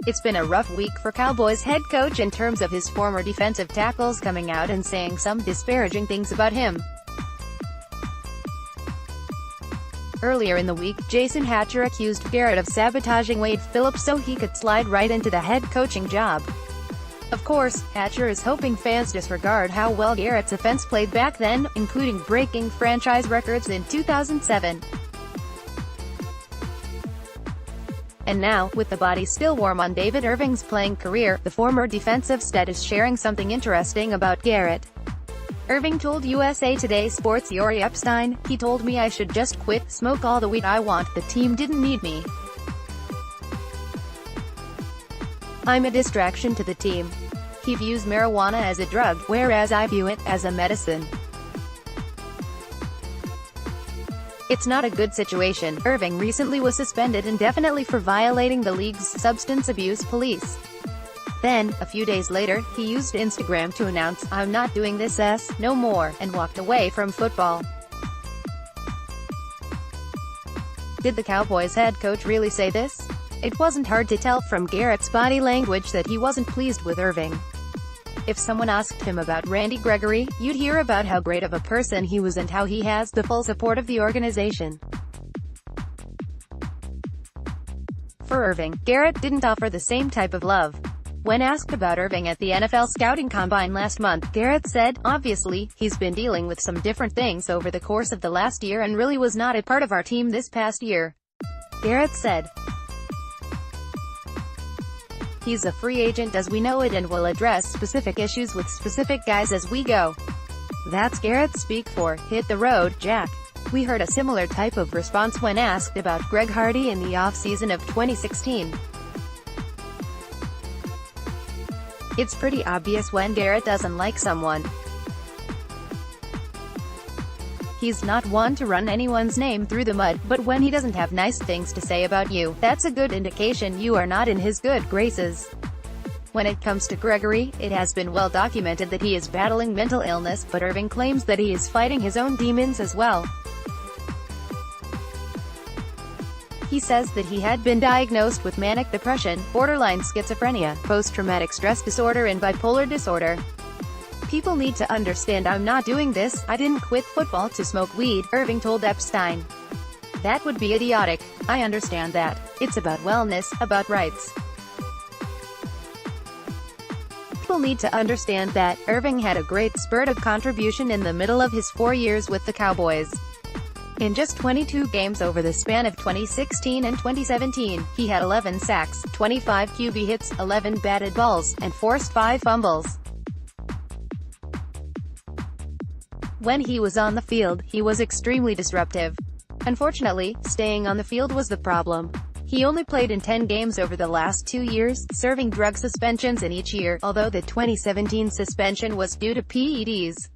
It's been a rough week for Cowboys head coach in terms of his former defensive tackles coming out and saying some disparaging things about him. Earlier in the week, Jason Hatcher accused Garrett of sabotaging Wade Phillips so he could slide right into the head coaching job. Of course, Hatcher is hoping fans disregard how well Garrett's offense played back then, including breaking franchise records in 2007. And now, with the body still warm on David Irving's playing career, the former defensive stud is sharing something interesting about Garrett. Irving told USA Today Sports' Yuri Epstein, "He told me I should just quit, smoke all the weed I want, the team didn't need me. I'm a distraction to the team. He views marijuana as a drug, whereas I view it as a medicine. It's not a good situation." Irving recently was suspended indefinitely for violating the league's substance abuse police. Then, a few days later, he used Instagram to announce, "I'm not doing this no more," and walked away from football. Did the Cowboys head coach really say this? It wasn't hard to tell from Garrett's body language that he wasn't pleased with Irving. If someone asked him about Randy Gregory, you'd hear about how great of a person he was and how he has the full support of the organization. For Irving, Garrett didn't offer the same type of love. When asked about Irving at the NFL Scouting Combine last month, Garrett said, "Obviously, he's been dealing with some different things over the course of the last year and really was not a part of our team this past year." Garrett said, "He's a free agent as we know it and will address specific issues with specific guys as we go. That's Garrett's speak for, hit the road, Jack." We heard a similar type of response when asked about Greg Hardy in the off-season of 2016. It's pretty obvious when Garrett doesn't like someone. He's not one to run anyone's name through the mud, but when he doesn't have nice things to say about you, that's a good indication you are not in his good graces. When it comes to Gregory, it has been well documented that he is battling mental illness, but Irving claims that he is fighting his own demons as well. He says that he had been diagnosed with manic depression, borderline schizophrenia, post-traumatic stress disorder and bipolar disorder. "People need to understand I'm not doing this, I didn't quit football to smoke weed," Irving told Epstein. "That would be idiotic. I understand that. It's about wellness, about rights. People need to understand that." Irving had a great spurt of contribution in the middle of his 4 years with the Cowboys. In just 22 games over the span of 2016 and 2017, he had 11 sacks, 25 QB hits, 11 batted balls, and forced 5 fumbles. When he was on the field, he was extremely disruptive. Unfortunately, staying on the field was the problem. He only played in 10 games over the last 2 years, serving drug suspensions in each year, although the 2017 suspension was due to PEDs.